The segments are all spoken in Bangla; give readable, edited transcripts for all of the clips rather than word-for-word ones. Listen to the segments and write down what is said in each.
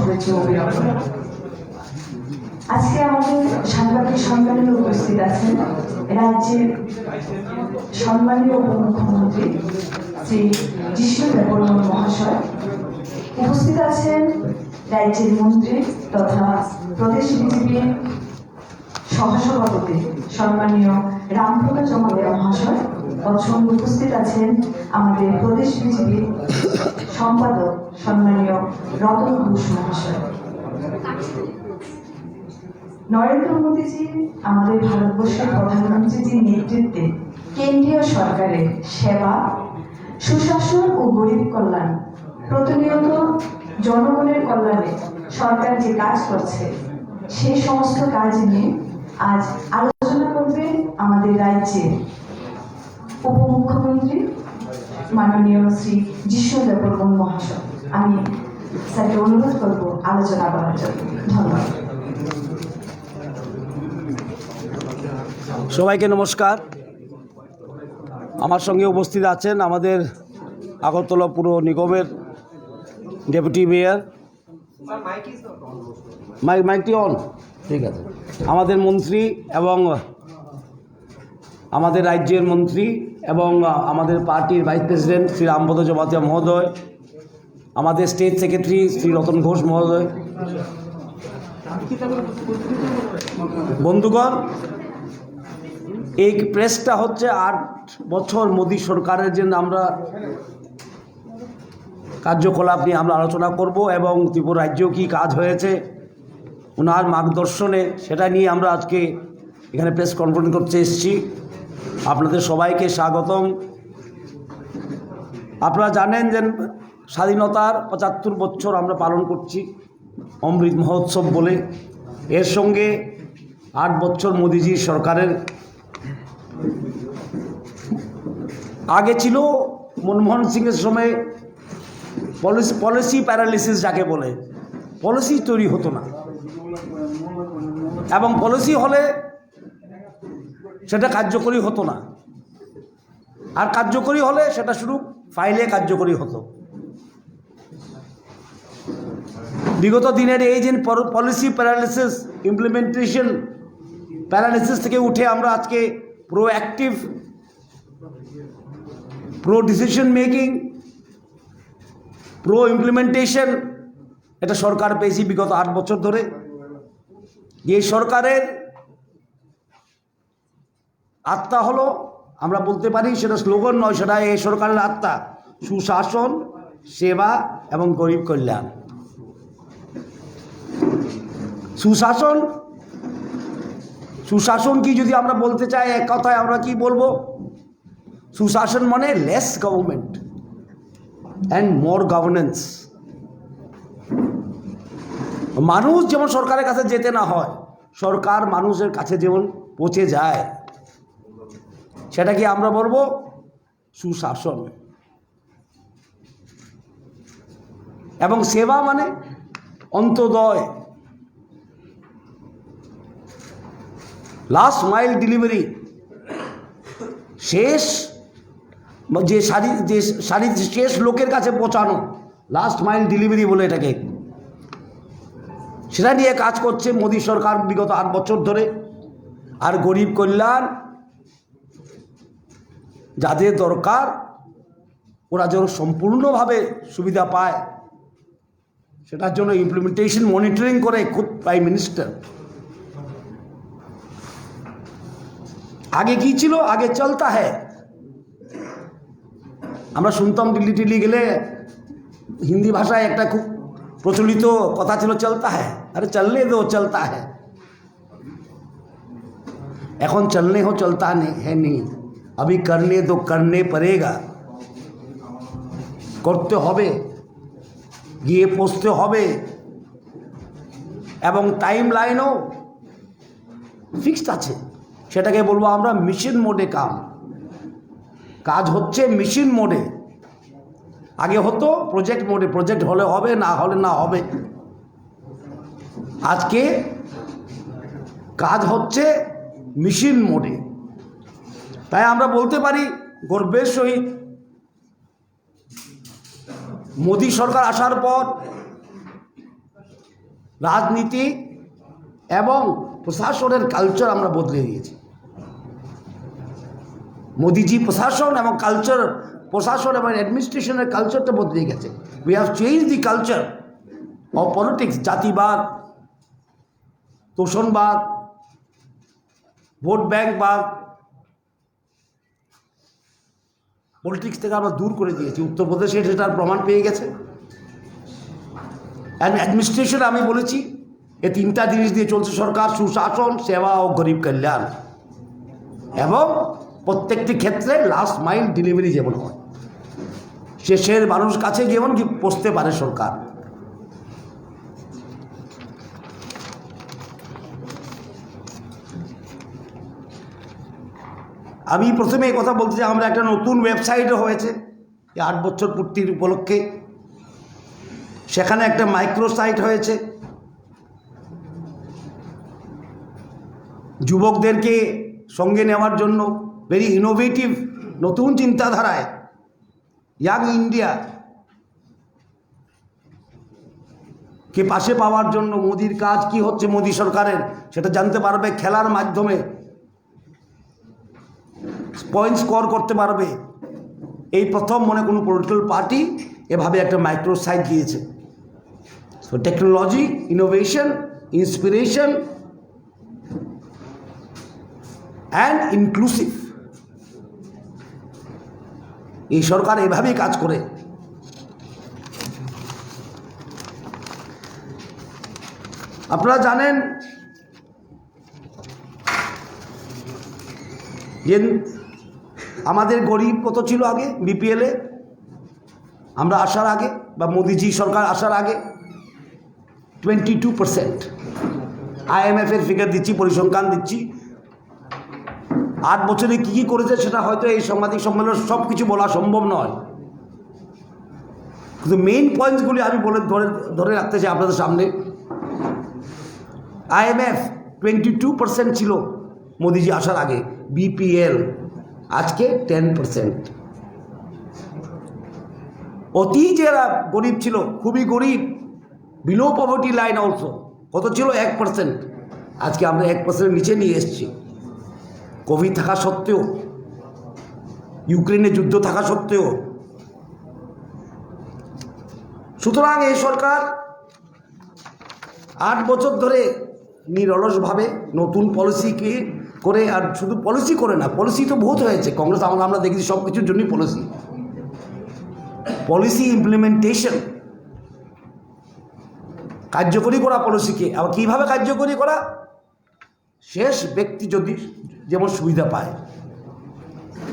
শুভেচ্ছা অভিনন্দন। আজকে আমাদের সাংবাদিক সম্মেলনে উপস্থিত আছেন রাজ্যের সম্মানীয় উপমুখ্যমন্ত্রী শ্রী যিষ্ণু দেববর্মন মহাশয়, উপস্থিত আছেন রাজ্যের মন্ত্রী তথা প্রদেশ বিজেপির সহসভাপতি সম্মানীয় রামপ্রকাশ জমাতিয়া মহাশয়, তৎসঙ্গে উপস্থিত আছেন আমাদের প্রদেশ বিজেপির সম্পাদক সম্মানীয় রতন ঘোষ মহাশয়। নরেন্দ্র মোদীজি আমাদের ভারতবর্ষের প্রধানমন্ত্রীজির নেতৃত্বে কেন্দ্রীয় সরকারের সেবা, সুশাসন ও গরিব কল্যাণ, প্রতিনিয়ত জনগণের কল্যাণে সরকার যে কাজ করছে সেই সমস্ত কাজ নিয়ে আজ আলোচনা করবেন আমাদের রাজ্যের উপমুখ্যমন্ত্রী মাননীয় শ্রী যিষ্ণু দেববর্মন মহাশয়। আমি স্যারকে অনুরোধ করব আলোচনা করার জন্য। ধন্যবাদ। সবাইকে নমস্কার। আমার সঙ্গে উপস্থিত আছেন আমাদের আগরতলা পুর নিগমের ডেপুটি মেয়র। মাইকটি অন, ঠিক আছে। আমাদের মন্ত্রী এবং আমাদের রাজ্যের মন্ত্রী এবং আমাদের পার্টির ভাইস প্রেসিডেন্ট শ্রী রামপ্রকাশ জমাতিয়া মহোদয়, আমাদের স্টেট সেক্রেটারি শ্রী রতন ঘোষ মহোদয়, বন্ধুগণ, এই প্রেসটা হচ্ছে 8 বছর মোদী সরকারের জন্য আমরা কার্যকলাপ নিয়ে আমরা আলোচনা করব এবং ত্রিপুরা রাজ্যেও কী কাজ হয়েছে ওনার মার্গদর্শনে সেটা নিয়ে আমরা আজকে এখানে প্রেস কনফারেন্স করতে এসেছি। আপনাদের সবাইকে স্বাগতম। আপনারা জানেন যে স্বাধীনতার 75 বছর আমরা পালন করছি অমৃত মহোৎসব বলে। এর সঙ্গে 8 বছর মোদিজির সরকারের আগে ছিল মনমোহন সিংয়ের সময় পলিসি প্যারালিসিস যাকে বলে, পলিসি তৈরি হতো না এবং পলিসি হলে সেটা কার্যকরী হতো না, আর কার্যকরী হলে সেটা শুধু ফাইলে কার্যকরী হতো। বিগত দিনের এই যে পলিসি প্যারালিসিস, ইমপ্লিমেন্টেশন প্যারালিসিস থেকে উঠে আমরা আজকে proactive, pro decision making, pro implementation এটা সরকার পেয়েছি বিগত 8 বছর ধরে। এই সরকারের আত্মা হলো, আমরা বলতে পারি সেটা স্লোগান নয়, সেটা এই সরকারের আত্মা সুশাসন, সেবা এবং গরিব কল্যাণ। সুশাসন কি যদি আমরা বলতে চাই এক কথায় আমরা কি বলবো? সুশাসন মানে less government and more governance. মানুষ যেমন সরকারের কাছে যেতে না হয়, সরকার মানুষের কাছে যেমন পৌঁছে যায়, সেটা কি আমরা বলবো সুশাসন। এবং সেবা মানে অন্তোদয়, লাস্ট মাইল ডেলিভারি, শেষ শেষ লোকের কাছে পৌঁছানো, লাস্ট মাইল ডেলিভারি বলে এটাকে। সেটা নিয়ে কাজ করছে মোদী সরকার বিগত 8 বছর ধরে। আর গরিব কল্যাণ, যাদের দরকার ওরা যেন সম্পূর্ণভাবে সুবিধা পায়, সেটার জন্য ইমপ্লিমেন্টেশন মনিটরিং করে খুব প্রাইম মিনিস্টার। আগে কি ছিল? আগে চলতা হ্যায়। আমরা শুনতাম দিল্লি টিল্লি গেলে হিন্দি ভাষায় একটা খুব প্রচলিত কথা ছিল, চলতা হ্যায়। আরে চলনে দো, চলতা হ্যায়। এখন চলনে হো চলতা হ্যায় নেই, अभी करने दो, करने पड़ेगा। করতে হবে, গিয়ে পৌঁছতে হবে এবং টাইম লাইনও ফিক্সড আছে। সেটাকে বলবো আমরা মিশন মোডে কাজ হচ্ছে মিশন মোডে। আগে হতো প্রজেক্ট মোডে, প্রজেক্ট হলে হবে, না হলে না হবে। আজকে কাজ হচ্ছে মিশন মোডে। তাই আমরা বলতে পারি গর্বের সহিত মোদী সরকার আসার পর রাজনীতি এবং প্রশাসনের কালচার আমরা বদলে দিয়েছি। মোদিজি প্রশাসন এবং কালচার, প্রশাসন এবং অ্যাডমিনিস্ট্রেশনের কালচারটা বদলে গেছে। We have change the culture of politics. জাতিবাদ, তোষণবাদ, ভোট ব্যাংকবাদ, পলিটিক্স থেকে আমরা দূর করে দিয়েছি। উত্তরপ্রদেশে সেটার প্রমাণ পেয়ে গেছে। অ্যান্ড অ্যাডমিনিস্ট্রেশন আমি বলেছি এই তিনটা জিনিস দিয়ে চলছে সরকার: সুশাসন, সেবা ও গরিব কল্যাণ। এবং প্রত্যেকটি ক্ষেত্রে লাস্ট মাইল ডেলিভারি যেমন হয়, শেষের মানুষ কাছে যেমন কি পৌঁছতে পারে সরকার। আমি প্রথমে এই কথা বলতে চাই, আমরা একটা নতুন ওয়েবসাইটও হয়েছে এই 8 বছর পূর্তির উপলক্ষে। সেখানে একটা মাইক্রো সাইট হয়েছে, যুবকদেরকে সঙ্গে নেওয়ার জন্য ভেরি ইনোভেটিভ নতুন চিন্তাধারায় ইয়াং ইন্ডিয়া কে পাশে পাওয়ার জন্য মোদির কাজ কি হচ্ছে, মোদি সরকারের, সেটা জানতে পারবে। খেলার মাধ্যমে পয়েন্ট স্কোর করতে পারবে। এই প্রথম মনে কোনো পলিটিক্যাল পার্টি এভাবে একটা মাইক্রো সাইট দিয়েছে। So technology, innovation, inspiration and inclusive, এই সরকার এভাবেই কাজ করে। আপনারা জানেন যে আমাদের গরিব কত ছিল আগে বিপিএলে, আমরা আসার আগে বা মোদিজি সরকার আসার আগে 22%। IMF-এর ফিগার দিচ্ছি, পরিসংখ্যান দিচ্ছি। 8 বছরে কী কী করেছে সেটা হয়তো এই সাংবাদিক সম্মেলনে সব কিছু বলা সম্ভব নয়, কিন্তু মেইন পয়েন্টসগুলি আমি ধরে রাখতে চাই আপনাদের সামনে। IMF 22% ছিল মোদিজি আসার আগে, বিপিএল আজকে 10%। অতি যারা গরিব ছিল, খুবই গরিব, বিলো পভার্টি লাইন অলসো, কত ছিল 1%, আজকে আমরা 1%-এর নিচে নিয়ে এসেছি। কোভিড থাকা সত্ত্বেও, ইউক্রেনে যুদ্ধ থাকা সত্ত্বেও। সুতরাং এই সরকার 8 বছর ধরে নিরলসভাবে নতুন পলিসিকে করে, আর শুধু পলিসি করে না, পলিসি তো বহুত হয়েছে কংগ্রেস আমরা দেখেছি, সব কিছুর জন্যই পলিসি ইমপ্লিমেন্টেশন, কার্যকরী করা পলিসিকে। আবার কীভাবে কার্যকরী করা? শেষ ব্যক্তি যদি যেমন সুবিধা পায়।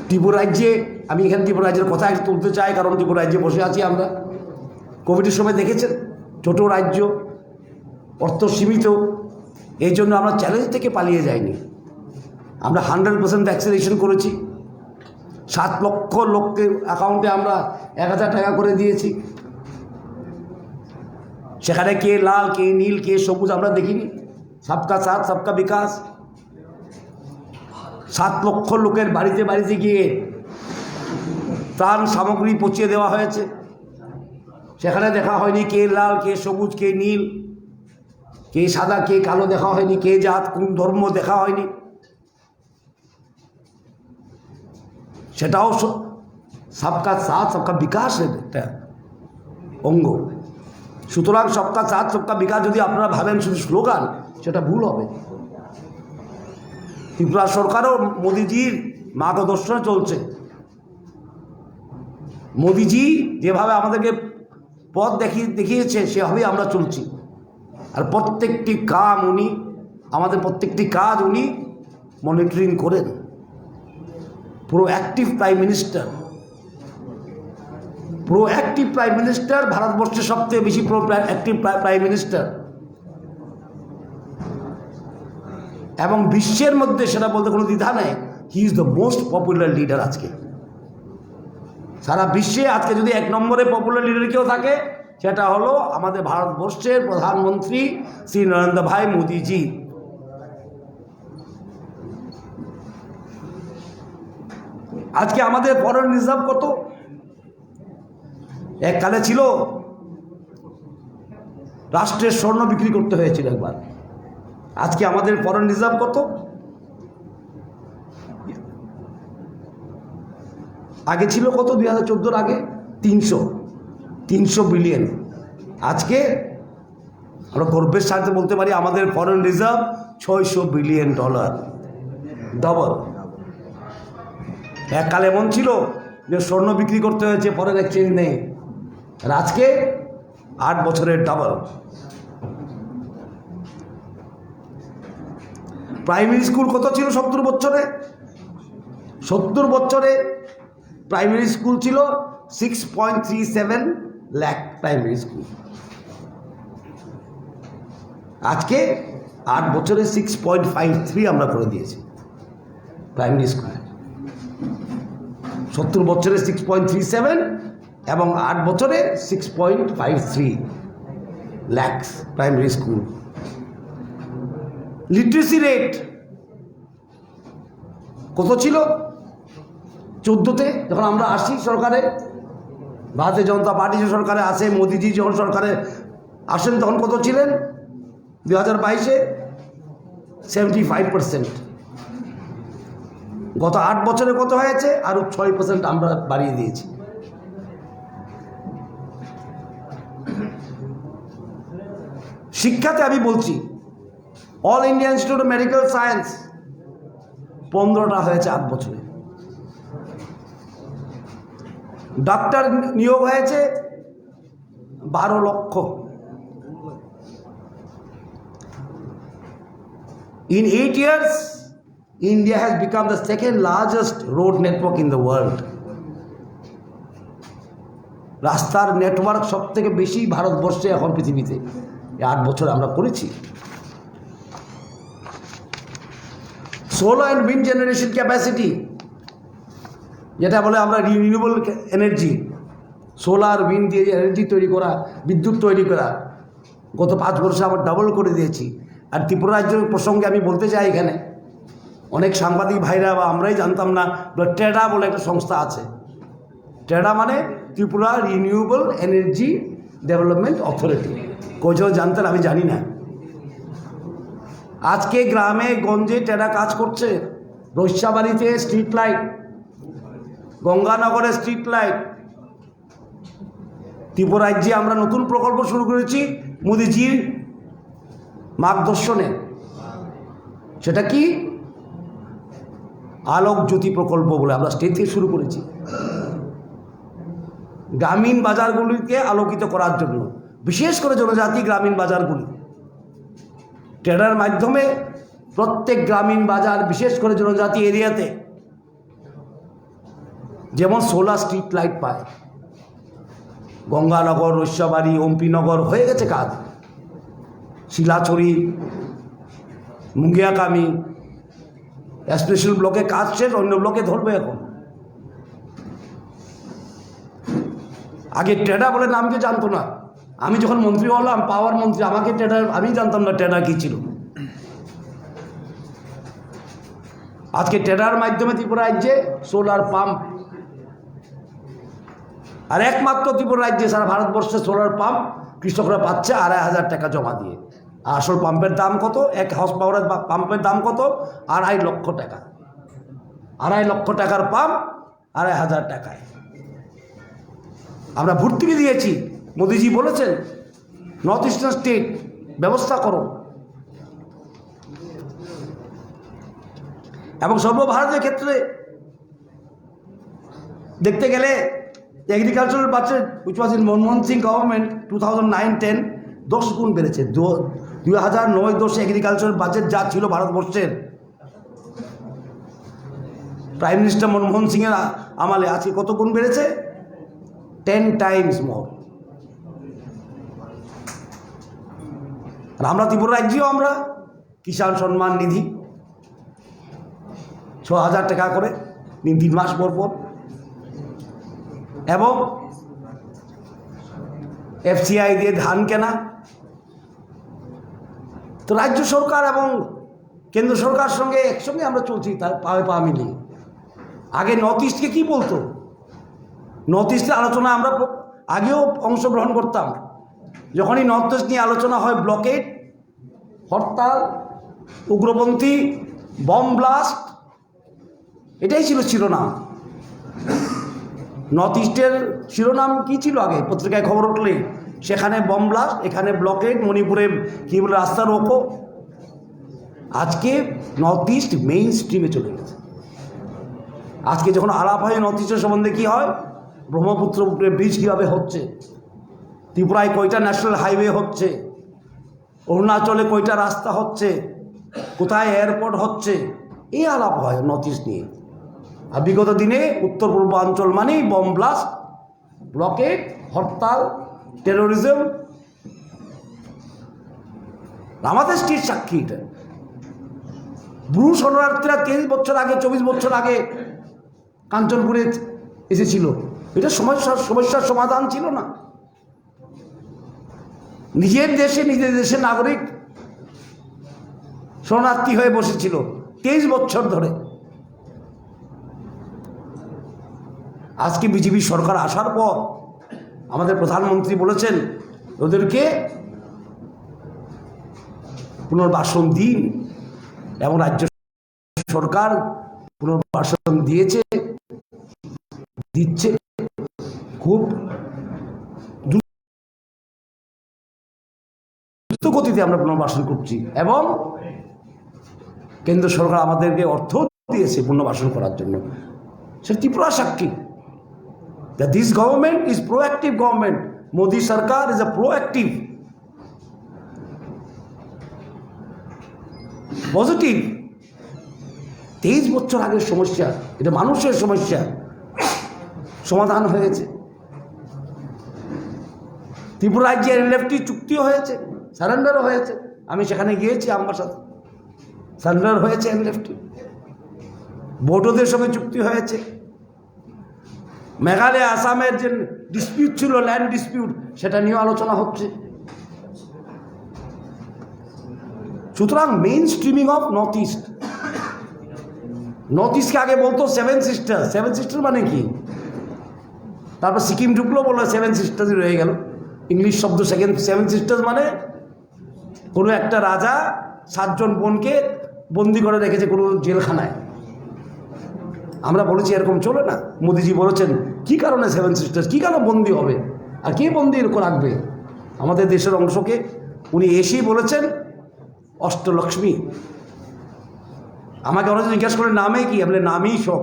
ত্রিপুরা রাজ্যে, আমি এখানে ত্রিপুরা রাজ্যের কথা তুলতে চাই, কারণ ত্রিপুরা রাজ্যে বসে আছি আমরা। কোভিডের সময় দেখেছেন, ছোট রাজ্য, অর্থ সীমিত, এই জন্য আমরা চ্যালেঞ্জ থেকে পালিয়ে যাইনি। আমরা 100% ভ্যাকসিনেশন করেছি। 7 লক্ষ লোকের অ্যাকাউন্টে আমরা 1000 টাকা করে দিয়েছি। সেখানে কে লাল, কে নীল, কে সবুজ আমরা দেখিনি। সবকা সাথ সবকা বিকাশ। 7 লক্ষ লোকের বাড়িতে বাড়িতে গিয়ে ত্রাণ সামগ্রী পৌঁছিয়ে দেওয়া হয়েছে। সেখানে দেখা হয়নি কে লাল, কে সবুজ, কে নীল, কে সাদা, কে কালো দেখা হয়নি, কে জাত, কোন ধর্ম দেখা হয়নি। সেটাও সবকা সাথ সবকা বিকাশের একটা অঙ্গ। সুতরাং সবকা সাথ সবকা বিকাশ যদি আপনারা ভাবেন শুধু স্লোগান, সেটা ভুল হবে। ত্রিপুরা সরকারও মোদিজির মার্গদর্শনে চলছে। মোদিজি যেভাবে আমাদেরকে পথ দেখিয়েছে সেভাবেই আমরা চলছি। আর প্রত্যেকটি কাজ উনি মনিটরিং করেন। প্রোঅ্যাক্টিভ প্রাইম মিনিস্টার, ভারতবর্ষের সবথেকে বেশি প্রোঅ্যাক্টিভ প্রাইম মিনিস্টার, এবং বিশ্বের মধ্যে সেটা বলতে কোনো দ্বিধা নেই, he is the most popular leader. আজকে সারা বিশ্বে আজকে যদি 1 নম্বরে পপুলার লিডার কেউ থাকে, সেটা হলো আমাদের ভারতবর্ষের প্রধানমন্ত্রী শ্রী নরেন্দ্র ভাই মোদিজি। আজকে আমাদের ফরেন রিজার্ভ কত? এককালে ছিল রাষ্ট্রের স্বর্ণ বিক্রি করতে হয়েছিল একবার। আজকে আমাদের ফরেন রিজার্ভ কত? আগে ছিল কত? 2014 আগে 300 বিলিয়ন। আজকে আমরা গর্বের সাথে বলতে পারি আমাদের ফরেন রিজার্ভ $600 বিলিয়ন। ডবল। এককাল এমন ছিল যে স্বর্ণ বিক্রি করতে হয়েছে, ফরেন এক্সচেঞ্জ নেই। আর আজকে 8 বছরের ডাবল। প্রাইমারি স্কুল কত ছিল 70 বছরে? 70 বছরে প্রাইমারি স্কুল ছিল 6.37 লাখ প্রাইমারি স্কুল। আজকে 8 বছরে 6.53 আমরা করে দিয়েছি প্রাইমারি স্কুল। 70 বছরে 6.37 এবং 8 বছরে 6.53 lakh primary school. Literacy rate কত ছিল 14তে যখন আমরা আসি সরকারে? ভারতীয় জনতা পার্টি যে সরকারে আসে, মোদিজি যখন সরকারে আসেন তখন কত ছিলেন? 2022-এ 75%। গত 8 বছরে কত হয়েছে? আরও 6% আমরা বাড়িয়ে দিয়েছি। শিক্ষাতে আমি বলছি All India Institute of Medical Science 15টা হয়েছে 8 বছরে। ডাক্তার নিয়োগ হয়েছে 12 লক্ষ। In 8 years, India has become the second largest road network in the world. রাস্তার নেটওয়ার্ক সব থেকে বেশি ভারতবর্ষে এখন পৃথিবীতে। 8 বছর আমরা করেছি। Solar and wind generation capacity, যেটা বলে আমরা রিনিউয়েবল এনার্জি, সোলার উইন্ড দিয়ে এনার্জি তৈরি করা, বিদ্যুৎ তৈরি করা, গত 5 বছরে আমরা ডাবল করে দিয়েছি। আর ত্রিপুরা রাজ্যের প্রসঙ্গে আমি বলতে চাই, এখানে অনেক সাংবাদিক ভাইরা বা আমরাই জানতাম না, টেডা বলে একটা সংস্থা আছে। টেডা মানে Tripura renewable energy development authority. কয়জন জানতেন? আমি জানি না। আজকে গ্রামে গঞ্জে টেডা কাজ করছে। রৈস্যাবাড়িতে স্ট্রিট লাইট, গঙ্গানগরে স্ট্রিট লাইট। ত্রিপুরা রাজ্যে আমরা নতুন প্রকল্প শুরু করেছি মোদিজির মার্গদর্শনে। সেটা কি? আলোক জ্যোতি প্রকল্প বলে আমরা স্টেট থেকে শুরু করেছি, গ্রামীণ বাজারগুলিকে আলোকিত করার জন্য, বিশেষ করে জনজাতি গ্রামীণ বাজারগুলি। ট্রেডার মাধ্যমে প্রত্যেক গ্রামীণ বাজার, বিশেষ করে জনজাতি এরিয়াতে যেমন সোলার স্ট্রিট লাইট পায়। গঙ্গানগর, রৈস্যাবাড়ি, অম্পিনগর হয়ে গেছে কাজ। শিলাছড়ি, মুঙ্গিয়াকামি স্পেশাল ব্লকে কাজ শেষ, অন্য ব্লকে ধরবে এখন। আগে টেডা বলে নামকে জানতো না। আমি যখন মন্ত্রী হলাম, পাওয়ার মন্ত্রী, আমাকে টেডা, আমি জানতাম না টেডা কী ছিল। আজকে টেডার মাধ্যমে ত্রিপুরা রাজ্যে সোলার পাম্প, আর একমাত্র ত্রিপুরা রাজ্যে সারা ভারতবর্ষে সোলার পাম্প কৃষকরা পাচ্ছে 2,500 টাকা জমা দিয়ে। আসল পাম্পের দাম কত? 1 হর্স পাওয়ারের পাম্পের দাম কত? 2.5 লক্ষ টাকা। 2.5 লক্ষ টাকার পাম্প 2,500 টাকায় আমরা ভর্তুকি দিয়েছি। মোদিজি বলেছেন নর্থ ইস্টার্ন স্টেট ব্যবস্থা করো, এবং সর্বভারতীয় ক্ষেত্রে দেখতে গেলে agricultural budget which was in Manmohan Singh government 2009-10 10 গুণ বেড়েছে। 2009-10 এগ্রিকালচারাল বাজেট যা ছিল ভারতবর্ষের প্রাইম মিনিস্টার মনমোহন সিংয়ের আমলে, আজকে কত গুণ বেড়েছে? 10 টাইমস মোর। আর আমরা ত্রিপুরা রাজ্যেও আমরা কিষাণ সম্মান নিধি 6,000 টাকা করে 3 মাস পর পর, এবং FCI দিয়ে ধান কেনা। তো রাজ্য সরকার এবং কেন্দ্র সরকার সঙ্গে একসঙ্গে আমরা চলছি, তার পায়ে পা মিলিয়ে। আগে নর্থ ইস্টকে কী বলতো? নর্থ ইস্টের আলোচনা আমরা আগেও অংশগ্রহণ করতাম, যখনই নর্থ ইস্ট নিয়ে আলোচনা হয় ব্লকেড, হরতাল, উগ্রপন্থী, বম ব্লাস্ট, এটাই ছিল শিরোনাম। নর্থ ইস্টের শিরোনাম কি ছিল আগে পত্রিকায় খবর উঠলে? সেখানে বম ব্লাস্ট, এখানে ব্লকেড, মণিপুরে কী বলে রাস্তা রোকো। আজকে নর্থ ইস্ট মেইন স্ট্রিমে চলে গেছে। আজকে যখন আলাপ হয় নর্থ ইস্টের সম্বন্ধে কী হয়, ব্রহ্মপুত্র ব্রিজ কীভাবে হচ্ছে, ত্রিপুরায় কয়টা ন্যাশনাল হাইওয়ে হচ্ছে, অরুণাচলে কয়টা রাস্তা হচ্ছে, কোথায় এয়ারপোর্ট হচ্ছে, এই আলাপ হয় নর্থ ইস্ট নিয়ে। আর বিগত দিনে উত্তর পূর্বাঞ্চল মানেই বম ব্লাস্ট, ব্লকেড, হরতাল, টেরোরিজম। আমাদের স্টেট সাক্ষী এটা। ব্রু শরণার্থীরা 23 বছর আগে, 24 বছর আগে কাঞ্চনপুরে এসেছিল। এটা সমস্যার সমাধান ছিল না। নিজের দেশের নাগরিক শরণার্থী হয়ে বসেছিল 23 বছর ধরে। আজকে বিজেপি সরকার আসার পর আমাদের প্রধানমন্ত্রী বলেছেন ওদেরকে পুনর্বাসন দিন, এবং রাজ্য সরকার পুনর্বাসন দিচ্ছে। খুব দ্রুত গতিতে আমরা পুনর্বাসন করছি, এবং কেন্দ্র সরকার আমাদেরকে অর্থ দিয়েছে পুনর্বাসন করার জন্য। সে ত্রিপুরা সাক্ষী that this government is proactive government. Modi Sarkar is a proactive, positive. 23 বছর আগের সমস্যা, এটা মানুষের সমস্যা, সমাধান হয়েছে। ত্রিপুরা রাজ্যে এনএলএফটি চুক্তিও হয়েছে, সারেন্ডারও হয়েছে। আমি সেখানে গিয়েছি, আমার সাথে সারেন্ডার হয়েছে এনএলএফটি। বোডোদের সঙ্গে চুক্তি হয়েছে। মেঘালয় আসামের যে ডিসপিউট ছিল, ল্যান্ড ডিসপিউট, সেটা নিয়েও আলোচনা হচ্ছে। সুতরাং main streaming of North East. North ইস্টকে আগে বলতো 7 সিস্টার। 7 সিস্টার মানে কি? তারপর সিকিম ঢুকলো, বললো 7 সিস্টারই রয়ে গেল। ইংলিশ শব্দ 7 সিস্টার্স মানে কোনো একটা রাজা 7 জন বোনকে বন্দি করে রেখেছে কোনো জেলখানায়। আমরা বলেছি এরকম চলে না। মোদিজি বলেছেন কি কারণে 7 সিস্টার্স, কী কারণে বন্দি হবে, আর কে বন্দি রাখবে আমাদের দেশের অংশকে? উনি এসেই বলেছেন অষ্টলক্ষ্মী। আমাকে অনেক জিজ্ঞেস করে নামে কি, বলে নামই সব,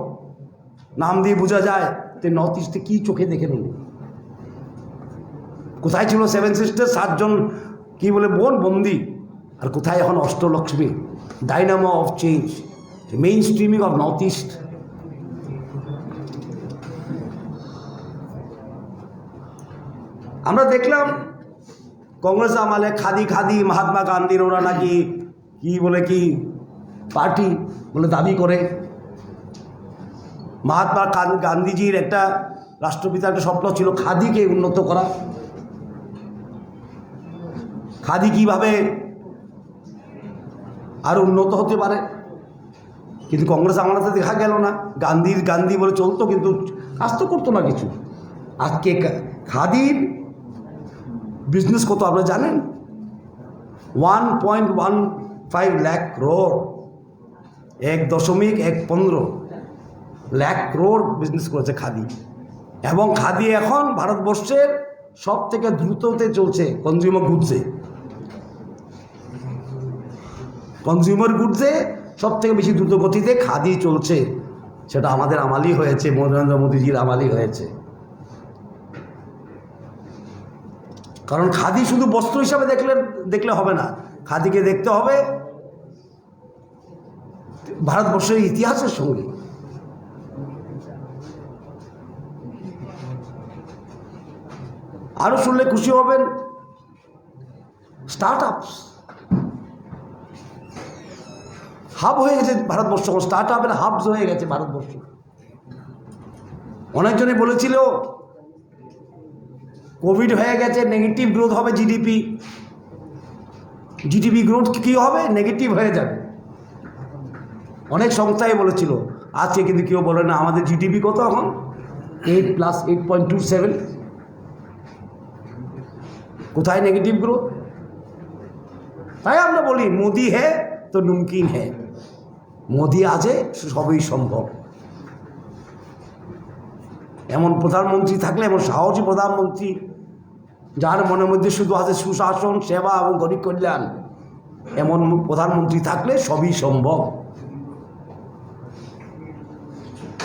নাম দিয়ে বোঝা যায় যে নর্থ ইস্টে কী চোখে দেখে উনি। কোথায় ছিল 7 সিস্টার, 7 জন কি বলে বোন বন্দি, আর কোথায় এখন Ashtalakshmi? Dynamo of change, main streaming of North east. আমরা দেখলাম কংগ্রেস আমলে খাদি মহাত্মা গান্ধীর ওরা নাকি কি বলে কি পার্টি বলে দাবি করে। মহাত্মা গান্ধীজির একটা রাষ্ট্রপিতার একটা স্বপ্ন ছিল খাদিকে উন্নত করা, খাদি কিভাবে আরো উন্নত হতে পারে। কিন্তু কংগ্রেস আমলাতে দেখা গেল না। গান্ধী বলে চলতো, কিন্তু কাজ তো করতো না কিছু। আজকে খাদির বিজনেস কত আপনারা জানেন? 1.15 লাখ ক্রোড়, 1.15 লাখ ক্রোড় বিজনেস করেছে খাদি। এবং খাদি এখন ভারতবর্ষের সব থেকে দ্রুততে চলছে কনজিউমার গুডসে সব থেকে বেশি দ্রুত গতিতে খাদি চলছে। সেটা আমাদের আমালি হয়েছে, নরেন্দ্র মোদীজির আমালি হয়েছে। কারণ খাদি শুধু বস্ত্র হিসাবে দেখলে হবে না, খাদিকে দেখতে হবে ভারতবর্ষের ইতিহাসের সঙ্গে। আরো শুনলে খুশি হবেন, স্টার্টআপস হাব হয়ে গেছে ভারতবর্ষ, স্টার্টআপের হাবস হয়ে গেছে ভারতবর্ষ। অনেকজনে বলেছিল কোভিড হয়ে গেছে, নেগেটিভ গ্রোথ হবে, জিডিপি গ্রোথ কী হবে, নেগেটিভ হয়ে যাবে। অনেক সংস্থাই বলেছিল। আজকে কিন্তু কেউ বলে না। আমাদের জিডিপি কত এখন? 8+8.27। কোথায় নেগেটিভ গ্রোথ? তাই আমরা বলি মোদি হ্যাঁ তো মুমকিন হ্যাঁ, মোদি আছে সবই সম্ভব। এমন প্রধানমন্ত্রী থাকলে, এমন সাহসী প্রধানমন্ত্রী যার মনের মধ্যে শুধু আছে সুশাসন, সেবা এবং গরিব কল্যাণ, এমন প্রধানমন্ত্রী থাকলে সবই সম্ভব।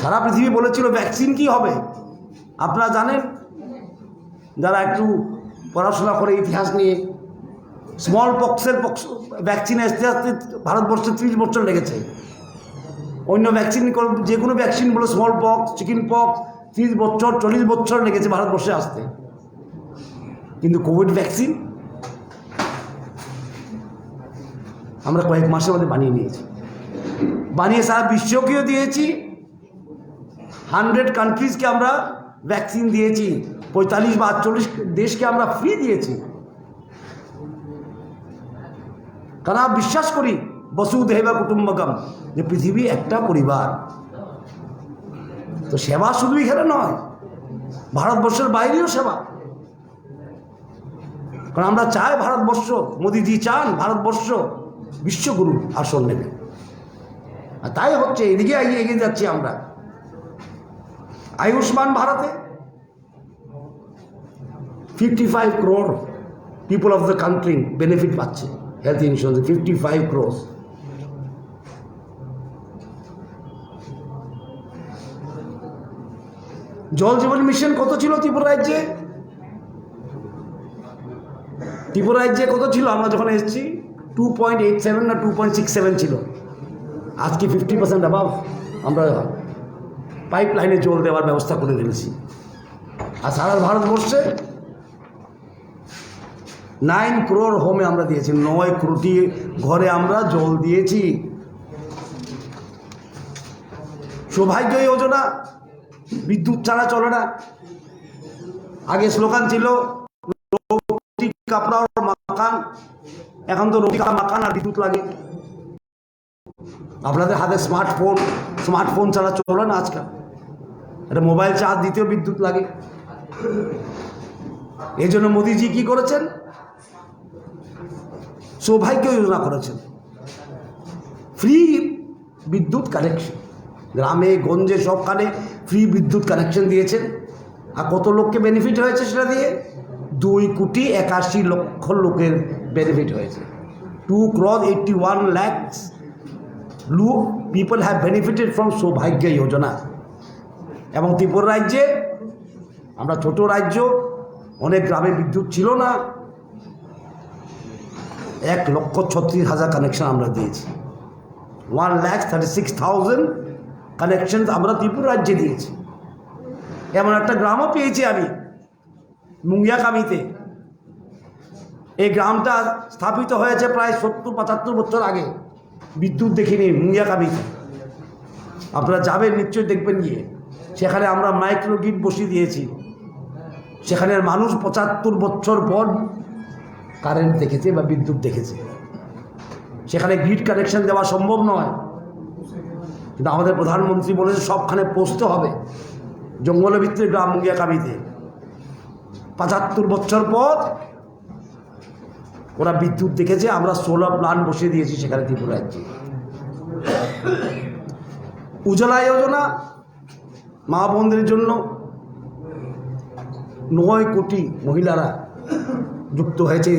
সারা পৃথিবী বলেছিল ভ্যাকসিন কি হবে। আপনারা জানেন, যারা একটু পড়াশোনা করে ইতিহাস নিয়ে, স্মল পক্সের ভ্যাকসিন আসতে আসতে ভারতবর্ষে 30 বছর লেগেছে। অন্য ভ্যাকসিন, যে কোনো ভ্যাকসিন বলে, স্মল পক্স, চিকেন পক্স 30 বছর 40 বছর লেগেছে ভারতবর্ষে আসতে। কিন্তু কোভিড ভ্যাকসিন আমরা কয়েক মাসের মধ্যে বানিয়ে নিয়েছি, বানিয়ে সারা বিশ্বকেও দিয়েছি। 100 কান্ট্রিজকে আমরা ভ্যাকসিন দিয়েছি, 45 বা 48 দেশকে আমরা ফ্রি দিয়েছি। কারণ আমরা বিশ্বাস করি বসুধৈব কুটুম্বকম, যে পৃথিবী একটা পরিবার। তো সেবা শুধু এখানে নয়, ভারতবর্ষের বাইরেও সেবা। কারণ আমরা চাই ভারতবর্ষ, মোদিজি চান ভারতবর্ষ বিশ্বগুরু আসন নেবে, আর তাই হচ্ছে। এদিকে এগিয়ে যাচ্ছি আমরা। আয়ুষ্মান ভারতে 55 crore people of the country benefit পাচ্ছে হেলথ ইন্স্যুরেন্স, 55 crore। জল জীবন মিশন কত ছিল ত্রিপুরা রাজ্যে? ত্রিপুরা রাজ্যে কত ছিল আমরা যখন এসেছি? 2.87 না 2.67 ছিল। আজকে 50% অ্যাবাভ আমরা পাইপ লাইনে জল দেওয়ার ব্যবস্থা করে ফেলেছি। আর সারা ভারতবর্ষে 9 crore হোমে আমরা দিয়েছি, 9 কোটি ঘরে আমরা জল দিয়েছি। সৌভাগ্য যোজনা, বিদ্যুৎ ছাড়া চলে না। আগে স্লোগান ছিল রুটি কাপড়া মাকান, এখন তো রুটি মাকান আর বিদ্যুৎ লাগে। আপনাদের হাতে স্মার্টফোন ছাড়া চলে না আজকাল। একটা মোবাইল চার্জ দিতেও বিদ্যুৎ লাগে। এই জন্য মোদিজি কি করেছেন? সৌভাগ্য যোজনা করেছেন, ফ্রি বিদ্যুৎ কানেকশন। গ্রামে গঞ্জে সবখানে ফ্রি বিদ্যুৎ কানেকশন দিয়েছেন। আর কত লোককে বেনিফিট হয়েছে সেটা দিয়ে? 2,81,00,000 লোকের বেনিফিট হয়েছে। 2,81 lakhs people have benefited from সৌভাগ্য যোজনা। এবং ত্রিপুরা রাজ্যে, আমরা ছোট রাজ্য, অনেক গ্রামে বিদ্যুৎ ছিল না, 1,36,000 কানেকশন আমরা দিয়েছি। 1,36,000 কানেকশন আমরা ত্রিপুরা রাজ্যে দিয়েছি। এমন একটা গ্রামও পেয়েছি আমি, মুঙ্গিয়াকামিতে। এই গ্রামটা স্থাপিত হয়েছে প্রায় 70-75 বছর আগে। বিদ্যুৎ দেখিনি মুঙ্গিয়াকামিতে। আপনারা যাবেন নিশ্চয়ই, দেখবেন গিয়ে। সেখানে আমরা মাইক্রোগ্রিড বসিয়ে দিয়েছি। সেখানের মানুষ 75 বছর পর কারেন্ট দেখেছে বা বিদ্যুৎ দেখেছে। সেখানে গ্রিড কানেকশন দেওয়া সম্ভব নয়, কিন্তু আমাদের প্রধানমন্ত্রী বলেছে সবখানে পৌঁছতে হবে। জঙ্গলের ভিতরে গ্রাম মুঙ্গিয়াকামিতে 75 বছর পর ওরা বিদ্যুৎ দেখেছে। আমরা সোলার প্ল্যান্ট বসিয়ে দিয়েছি সেখানে ত্রিপুরা রাজ্যে। উজ্জ্বলা যোজনা, মা বোনদের জন্য 9 কোটি মহিলারা যুক্ত হয়েছে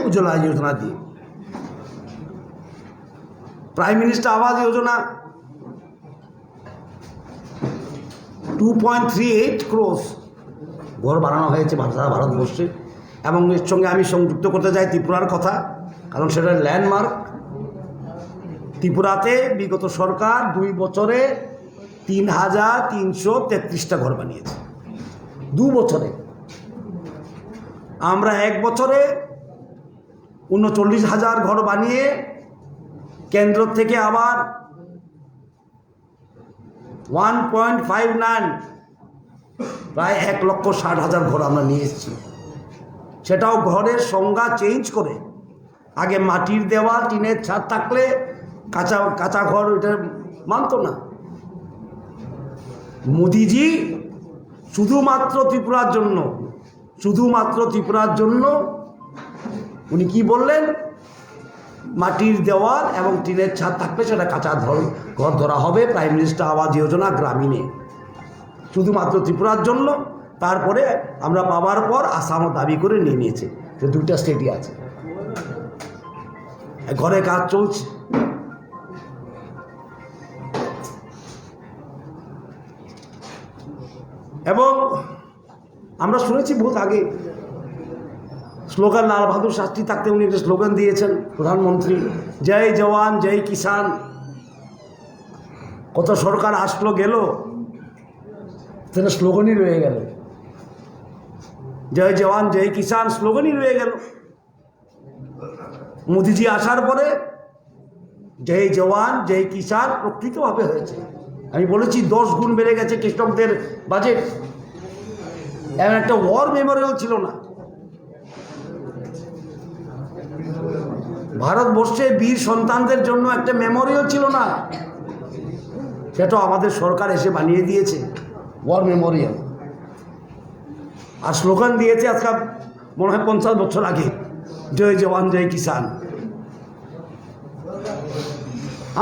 উজ্জ্বলা যোজনা দিয়ে। Prime minister Awas Yojana 2.38 crore ঘর বানানো হয়েছে সারা ভারতবর্ষে। এবং এর সঙ্গে আমি সংযুক্ত করতে চাই ত্রিপুরার কথা, কারণ সেটা ল্যান্ডমার্ক। ত্রিপুরাতে বিগত সরকার 2 বছরে 3,333টা ঘর বানিয়েছে। 2 বছরে। আমরা 1 বছরে 39,000 ঘর বানিয়ে কেন্দ্র থেকে আবার 1.59 প্রায় 1,60,000 ঘর আমরা নিয়ে এসেছি। সেটাও ঘরের সংজ্ঞা চেঞ্জ করে। আগে মাটির দেওয়াল, টিনের ছাদ থাকলে কাঁচা ঘর এটা মানত না। মোদিজি শুধুমাত্র ত্রিপুরার জন্য শুধুমাত্র ত্রিপুরার জন্য উনি কি বললেন, মাটির দেওয়াল এবং টিনের ছাদ থাকবে, সেটা কাঁচা ঘর ধরা হবে প্রাইম মিনিস্টার আবাস যোজনা গ্রামীণে, শুধুমাত্র ত্রিপুরার জন্য। তারপরে আমরা পাওয়ার পর আসামও দাবি করে নিয়ে নিয়েছে, যে 2টা স্টেটই আছে, ঘরে কাজ চলছে। এবং আমরা শুনেছি বহুত আগে স্লোগান, লাল বাহাদুর শাস্ত্রী থাকতে উনি একটা স্লোগান দিয়েছেন, প্রধানমন্ত্রী, জয় জওয়ান জয় কিষান। কত সরকার আসলো গেল, সেটা স্লোগানই রয়ে গেল, জয় জওয়ান জয় কিষান স্লোগানই রয়ে গেল। মোদিজি আসার পরে জয় জওয়ান জয় কিষান প্রকৃতভাবে হয়েছে। আমি বলেছি 10 গুণ বেড়ে গেছে কৃষকদের বাজেট। এমন একটা ওয়ার মেমোরিয়াল ছিল না ভারতবর্ষে, বীর সন্তানদের জন্য একটা মেমোরিয়াল ছিল না, সেটা আমাদের সরকার এসে বানিয়ে দিয়েছে ওয়ার মেমোরিয়াল। আর স্লোগান দিয়েছে আজকে মনে হয় 50 বছর আগে, জয় জওয়ান জয় কিষান।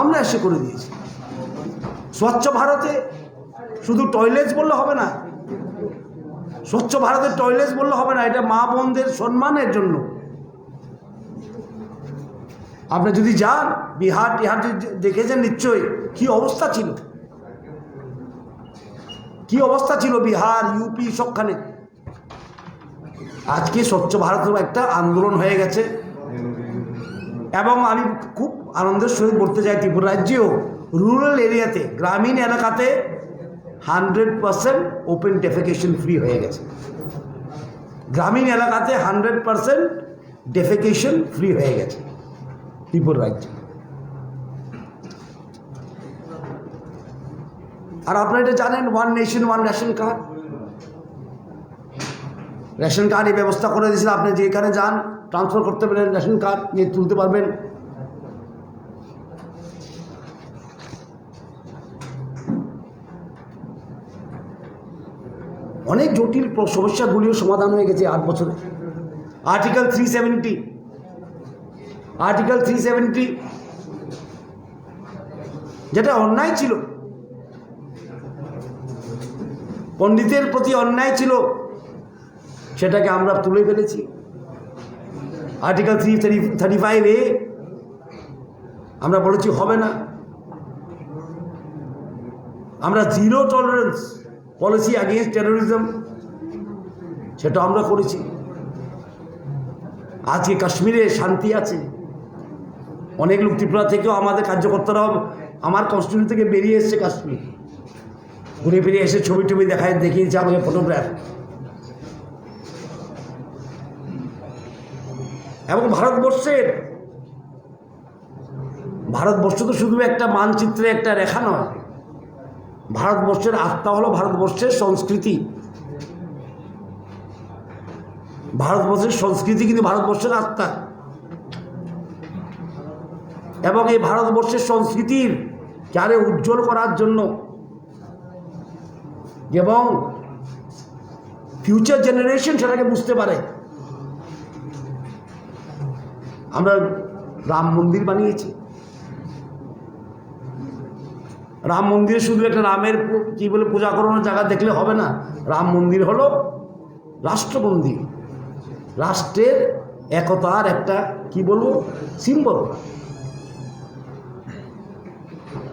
আমরা এসে করে দিয়েছি। স্বচ্ছ ভারতে শুধু টয়লেটস বললে হবে না, স্বচ্ছ ভারতের টয়লেটস বললে হবে না, এটা মা বোনদের সম্মানের জন্য। আপনি যদি যান বিহার টিহার দেখেছেন নিশ্চয়ই, কি অবস্থা ছিল, কি অবস্থা ছিল বিহার ইউপি সবখানে। আজকে স্বচ্ছ ভারত একটা আন্দোলন হয়ে গেছে। এবং আমি খুব আনন্দের সহিত বলতে চাই, ত্রিপুরা রাজ্যেও রুরাল এরিয়াতে, গ্রামীণ এলাকাতে 100% ওপেন ডেফেকেশন ফ্রি হয়ে গেছে। গ্রামীণ এলাকাতে 100% ডেফেকেশন ফ্রি হয়ে গেছে ত্রিপুরা রাজ্যে। আর আপনারা এটা জানেন, 1 nation 1 ration card, ration card এই ব্যবস্থা করে দিয়েছিল। আপনি যেখানে যান ট্রান্সফার করতে পারেন, রেশন কার্ড নিয়ে তুলতে পারবেন। অনেক জটিল সমস্যাগুলিও সমাধান হয়ে গেছে 8 বছরে। আর্টিকেল 370 যেটা অন্যায় ছিল, পণ্ডিতের প্রতি অন্যায় ছিল, সেটাকে আমরা তুলে ফেলেছি। আর্টিকেল 335A আমরা বলেছি হবে না। আমরা zero tolerance policy against terrorism, সেটা আমরা করেছি। আজকে কাশ্মীরে শান্তি আছে। অনেক লোক ত্রিপুরা থেকেও আমাদের কার্যকর্তারাও আমার কনস্টিটিউশন থেকে বেরিয়ে এসছে কাশ্মীর, ঘুরে ফিরে এসে ছবি টবি দেখিয়েছে আমাকে, ফটোগ্রাফ। এবং ভারতবর্ষ তো শুধু একটা মানচিত্রে একটা রেখা নয়, ভারতবর্ষের আত্মা হলো ভারতবর্ষের সংস্কৃতি। ভারতবর্ষের সংস্কৃতি কিন্তু ভারতবর্ষের আত্মা। এবং এই ভারতবর্ষের সংস্কৃতির আরো উজ্জ্বল করার জন্য এবং ফিউচার জেনারেশন সেটাকে বুঝতে পারে, আমরা রাম মন্দির বানিয়েছি। রাম মন্দিরে শুধু একটা রামের কি বলে পূজা করানোর জায়গা দেখলে হবে না। রাম মন্দির হলো রাষ্ট্র মন্দির, রাষ্ট্রের একতার একটা কি বলবো সিম্বল।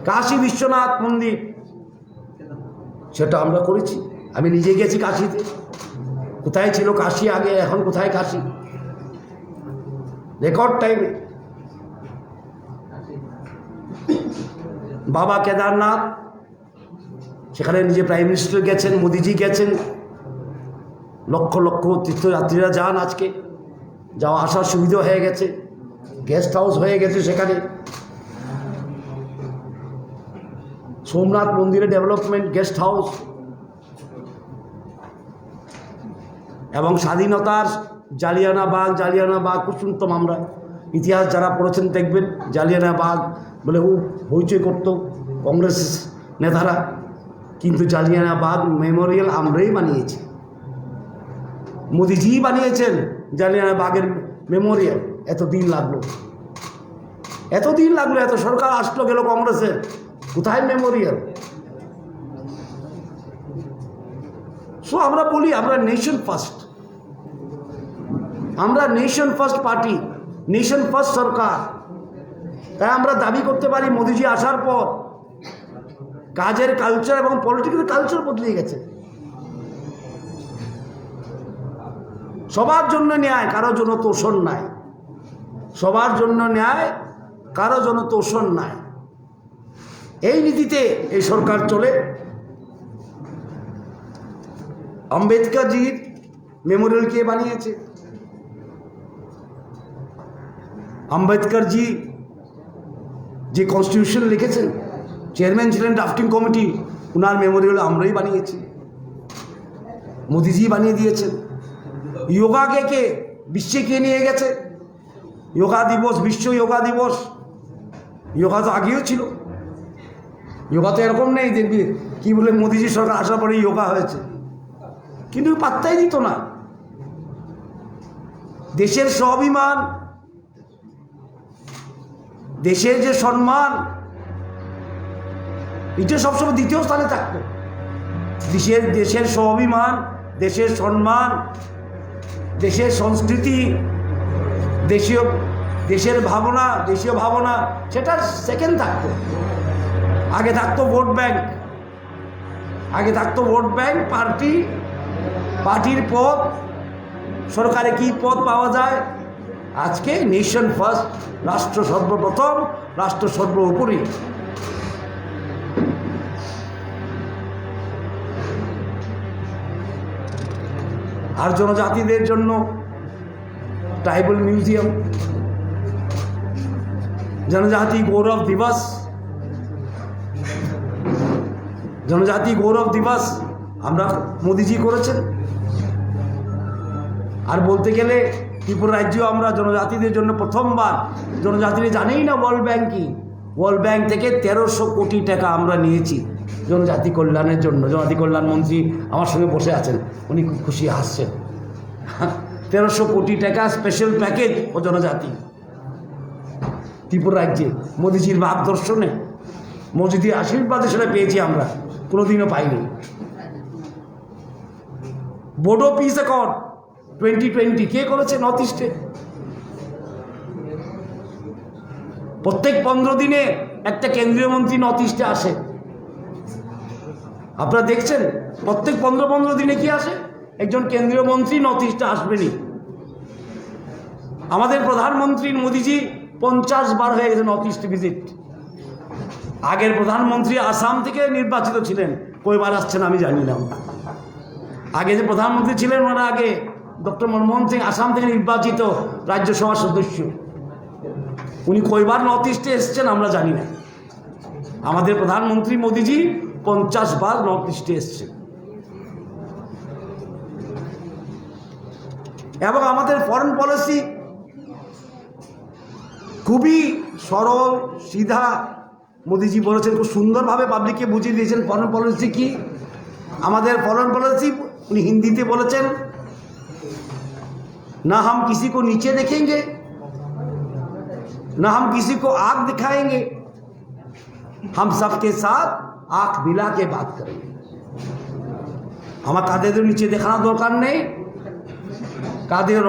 কাশী বিশ্বনাথ মন্দির, সেটা আমরা করেছি। আমি নিজে গেছি কাশীতে। কোথায় ছিল কাশী আগে, এখন কোথায় কাশী, রেকর্ড টাইমে। বাবা কেদারনাথ, সেখানে নিজে প্রাইম মিনিস্টার গেছেন, মোদিজি গেছেন, লক্ষ লক্ষ তীর্থযাত্রীরা যান। আজকে যাওয়া আসার সুবিধা হয়ে গেছে, গেস্ট হাউস হয়ে গেছে সেখানে। সোমনাথ মন্দিরে ডেভেলপমেন্ট, গেস্ট হাউস। এবং স্বাধীনতার জালিয়ানাবাগ খুব শুনতাম আমরা, ইতিহাস যারা পড়েছেন দেখবেন, জালিয়ানাবাগ বলে হইচই করত কংগ্রেস নেতারা, কিন্তু জালিয়ানাবাগ মেমোরিয়াল আমরাই বানিয়েছি। মোদিজি বানিয়েছেন জালিয়ানবাগের মেমোরিয়াল। এতদিন লাগলো, এত সরকার আসলো গেল কংগ্রেসের, কোথায় মেমোরিয়াল? সো আমরা বলি আমরা নেশন ফার্স্ট, আমরা nation first party, nation first সরকার। তাই আমরা দাবি করতে পারি মোদিজি আসার পর কাজের কালচার এবং পলিটিক্যাল কালচার বদলে গেছে। সবার জন্য ন্যায়, কারো জন্য তোষণ নাই। সবার জন্য ন্যায়, কারো জন্য তোষণ নাই। এই নীতিতে এই সরকার চলে। আম্বেদকরজির মেমোরিয়াল কে বানিয়েছে? আম্বেদকরজি যে কনস্টিটিউশন লিখেছেন, চেয়ারম্যান ছিলেন ড্রাফটিং কমিটি, ওনার মেমোরিয়াল আমরাই বানিয়েছি, মোদিজি বানিয়ে দিয়েছেন। যোগাকে কে বিশ্বে কে নিয়ে গেছে? যোগা দিবস, বিশ্ব যোগা দিবস, যোগা তো আগেও ছিল। যোগা তো এরকম নেই দেখবি কি বলে মোদিজি সরকার আসার পরে যোগা হয়েছে, কিন্তু পাত্তাই দিত না। দেশের স্বাভিমান, দেশের যে সম্মান, এটা সবসময় দ্বিতীয় স্থানে থাকতো। দেশের স্বাভিমান, দেশের সম্মান, দেশের সংস্কৃতি, দেশের ভাবনা, দেশীয় ভাবনা, সেটা সেকেন্ড থাকতো। আগে থাকতো ভোট ব্যাংক, আগে থাকতো ভোট ব্যাংক, পার্টির পদ, সরকারে কি পদ পাওয়া যায়। আজকে নেশন ফার্স্ট, রাষ্ট্র সর্বপ্রথম, রাষ্ট্র সর্বোপরি। আর জনজাতিদের জন্য ট্রাইবাল মিউজিয়াম, জনজাতি গৌরব দিবস, জনজাতি গৌরব দিবস আমরা মোদিজি করেছেন। আর বলতে গেলে ত্রিপুরা রাজ্য আমরা জনজাতিদের জন্য প্রথমবার, জনজাতিরা জানেই না ওয়ার্ল্ড ব্যাংক কি, ওয়ার্ল্ড ব্যাংক থেকে 1300 কোটি টাকা আমরা নিয়েছি জনজাতি কল্যাণের জন্য। জনজাতি কল্যাণ মন্ত্রী আমার সঙ্গে বসে আছেন, উনি খুব খুশি হাসছেন। 1300 কোটি টাকা স্পেশাল প্যাকেজ ও জনজাতি ত্রিপুরা রাজ্যে মোদিজির মার্গদর্শনে, মোদিজির আশীর্বাদে সেটা পেয়েছি আমরা, কোনোদিনও পাইনি। বোডো পিস অ্যাকর্ড 2020 কে করেছে নর্থ ইস্টে? প্রত্যেক 15 দিনে একটা কেন্দ্রীয় মন্ত্রী নর্থ ইস্টে আসে। আপনারা দেখছেন প্রত্যেক 15 দিনে কি আসে? একজন কেন্দ্রীয় মন্ত্রী নর্থ ইস্টে আসবেনি। আমাদের প্রধানমন্ত্রী মোদিজি 50 বার হয়ে গেছে নর্থ ইস্ট ভিজিট। আগের প্রধানমন্ত্রী আসাম থেকে নির্বাচিত ছিলেন, কয়বার আসছেন আমি জানি না। আগে যে প্রধানমন্ত্রী ছিলেন ওনারা আগে ডক্টর মনমোহন সিং আসাম থেকে নির্বাচিত রাজ্যসভার সদস্য, উনি কয়বার নর্থ ইস্টে এসছেন আমরা জানি না। আমাদের প্রধানমন্ত্রী মোদিজি 50 বার নর্থ ইস্টে এসছেন। এবং আমাদের ফরেন পলিসি খুবই সরল সিধা। মোদিজি বলেছেন, খুব সুন্দরভাবে পাবলিককে বুঝিয়ে দিয়েছেন ফরেন পলিসি কি। আমাদের ফরেন পলিসি উনি হিন্দিতে বলেছেন, ना हम किसी को नीचे देखेंगे, ना हम किसी को आग दिखाएंगे, हम सबके साथ आंख मिला के बात करेंगे। আমার কাদের নিচে দেখানোর দরকার নেই, কাদের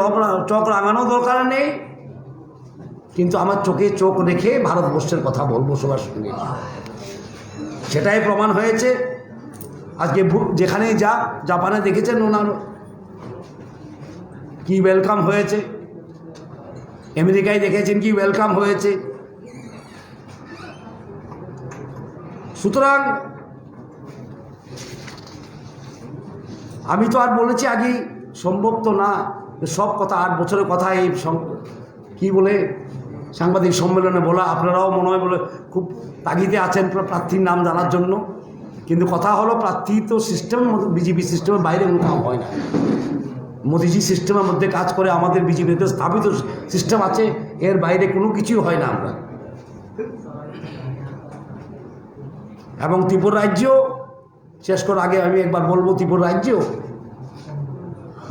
চোখ রাঙানোর দরকার নেই, কিন্তু আমার চোখে চোখ রেখে ভারতবর্ষের কথা বলবো সবার সঙ্গে। সেটাই প্রমাণ হয়েছে। আজকে যেখানেই যা, জাপানে দেখেছেন ওনার কি ওয়েলকাম হয়েছে, আমেরিকায় দেখেছেন কি ওয়েলকাম হয়েছে। সুতরাং আমি তো আর বলেছি আগেই, সম্ভব তো না সব কথা 8 বছরের কথা এই কি বলে সাংবাদিক সম্মেলনে বলা। আপনারাও মনে হয় বলে খুব তাগিদে আছেন প্রার্থীর নাম জানার জন্য, কিন্তু কথা হলো প্রার্থী তো সিস্টেম, বিজেপি সিস্টেমের বাইরে কোনো কাম হয় না। মোদিজি সিস্টেমের মধ্যে কাজ করে, আমাদের বিজেপিতে স্থাপিত সিস্টেম আছে, এর বাইরে কোনো কিছুই হয় না আমরা। এবং ত্রিপুরা রাজ্য শেষ করার আগে আমি একবার বলবো, ত্রিপুরা রাজ্য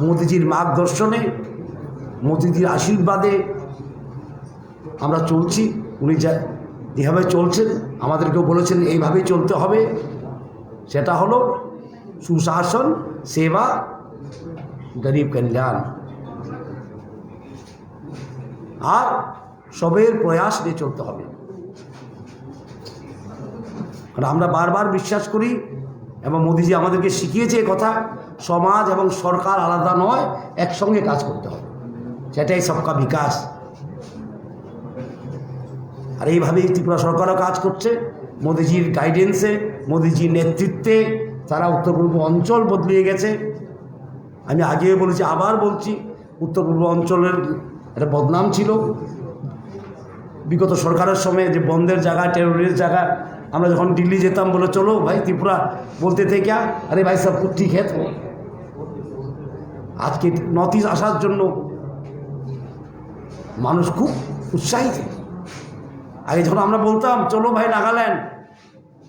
মোদিজির মার্গদর্শনে, মোদিজির আশীর্বাদে আমরা চলছি। উনি যেভাবে চলছেন আমাদেরকেও বলেছেন এইভাবেই চলতে হবে। সেটা হলো সুশাসন, সেবা, গরিব কল্যাণ আর সবের প্রয়াস নিয়ে চলতে হবে। আর আমরা বারবার বিশ্বাস করি এবং মোদিজি আমাদেরকে শিখিয়েছে কথা, সমাজ এবং সরকার আলাদা নয়, একসঙ্গে কাজ করতে হবে। সেটাই সবকা বিকাশ। আর এইভাবেই ত্রিপুরা সরকারও কাজ করছে মোদিজির গাইডেন্সে, মোদিজির নেতৃত্বে। তারা উত্তর পূর্ব অঞ্চল বদলিয়ে গেছে। আমি আগেও বলেছি, আবার বলছি, উত্তর পূর্ব অঞ্চলের একটা বদনাম ছিল বিগত সরকারের সময়, যে বন্ধের জায়গা, টেরোরিস্ট জায়গা। আমরা যখন দিল্লি যেতাম বলে চলো ভাই ত্রিপুরা, বলতে থেকে क्या, আরে ভাই সব কুछ ঠিক है। তো আজকে নর্থ ইস্ট আসার জন্য মানুষ খুব উৎসাহিত। আগে যখন আমরা বলতাম চলো ভাই নাগাল্যান্ড,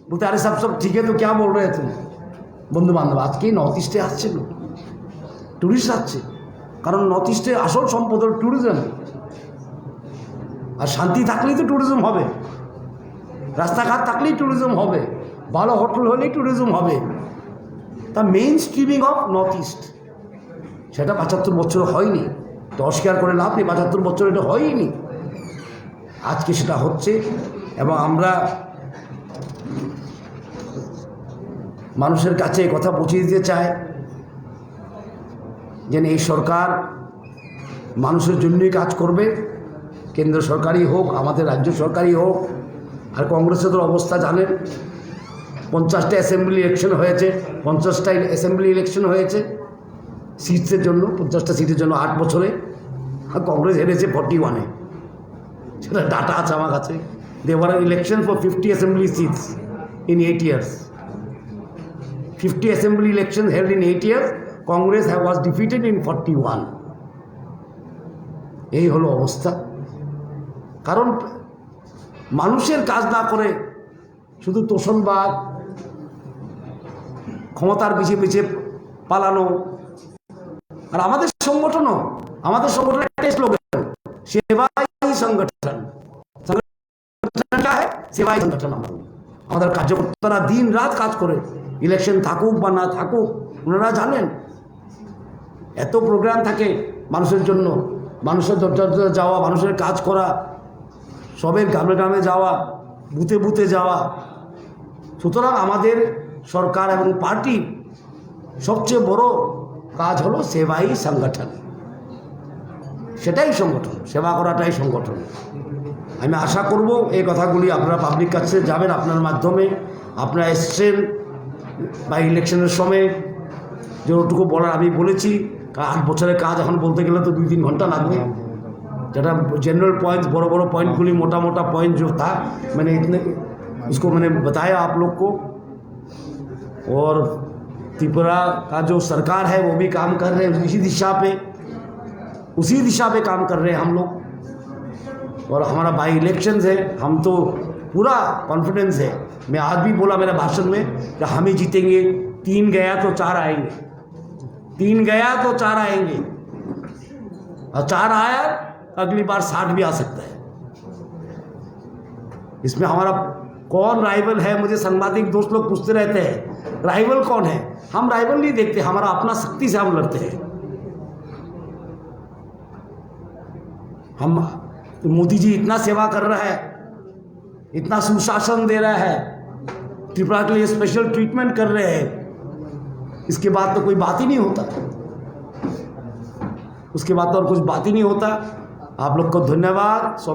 বলতে আরে সব ঠিক है तो क्या बोल रहे तुम, বন্ধু বান্ধব। আজকেই নর্থ ইস্টে আসছে লোক, ট্যুরিস্ট আসছে, কারণ নর্থ ইস্টে আসল সম্পদ হল ট্যুরিজম। আর শান্তি থাকলেই তো ট্যুরিজম হবে, রাস্তাঘাট থাকলেই ট্যুরিজম হবে, ভালো হোটেল হলেই ট্যুরিজম হবে। তা main streaming of North east, সেটা ৭৫ বছর হয়নি। তো অস্বীকার করে লাভ নেই, ৭৫ বছর এটা হয়নি। আজকে সেটা হচ্ছে এবং আমরা মানুষের কাছে কথা পৌঁছে দিতে চাই যেন এই সরকার মানুষের জন্যই কাজ করবে, কেন্দ্র সরকারই হোক, আমাদের রাজ্য সরকারই হোক। আর কংগ্রেসের অবস্থা জানেন, 50টা অ্যাসেম্বলি ইলেকশন হয়েছে, 50টা অ্যাসেম্বলি ইলেকশন হয়েছে সিটসের জন্য, 50টা সিটের জন্য 8 বছরে। আর কংগ্রেস হেরেছে 41-এ, সেটা ডাটা আছে আমার কাছে। দেওয়ার election for 50 assembly seats in 8 years, 50 assembly election held in 8 years, Congress was defeated in 41। এই হলো অবস্থা। কারণ মানুষের কাজ না করে শুধু তোষণবাদ, ক্ষমতার পিছিয়ে পিছিয়ে পালানো। আর আমাদের সংগঠন একটাই স্লোগান, সেবাই সংগঠন। সংগঠন क्या है? সেবাই সংগঠন। আমাদের কার্যকর্তারা দিন রাত কাজ করে, ইলেকশন থাকুক বা না থাকুক, ওনারা জানেন এত প্রোগ্রাম থাকে মানুষের জন্য, মানুষের দরজা যাওয়া, মানুষের কাজ করা, সবের গ্রামে গ্রামে যাওয়া, বুথে বুথে যাওয়া। সুতরাং আমাদের সরকার এবং পার্টির সবচেয়ে বড় কাজ হলো সেবাই সংগঠন। সেটাই সংগঠন, সেবা করাটাই সংগঠন। আমি আশা করব এই কথাগুলি আপনারা পাবলিক কাছে যাবেন, আপনার মাধ্যমে। আপনারা এসছেন বা ইলেকশনের সময় যেটুকু বলার আমি বলেছি। 8 বছরের কাজ এখন বলতে গেলে তো 2-3 ঘন্টা লাগবে। যেটা जनरल पॉइंट्स, बड़ो बड़ो पॉइंटগুলি, मोटा मोटा पॉइंट जो था, मैंने इतने उसको मैंने बताया आप लोग को। और त्रिपुरा का जो सरकार है वो भी काम कर रहे हैं उसी दिशा पे काम कर रहे हैं हम लोग। और हमारा बाई इलेक्शंस है, हम तो पूरा कॉन्फिडेंस है। मैं आज भी बोला मेरे भाषण में कि हम ही जीतेंगे, 3 गया तो 4 आएंगे, 3 गया तो 4 आएंगे, और 4 आया अगली बार 60 भी आ सकता है। इसमें हमारा कौन राइवल है, मुझे सांबादिक दोस्त लोग पूछते रहते हैं राइवल कौन है। हम राइवल नहीं देखते, हमारा अपना शक्ति से हम लड़ते हैं। हम मोदी जी इतना सेवा कर रहा है, इतना सुशासन दे रहा है, त्रिपुरा के लिए स्पेशल ट्रीटमेंट कर रहे हैं, इसके बाद तो कोई बात ही नहीं होता, उसके बाद तो और कुछ बात ही नहीं होता। आप लोग को धन्यवाद।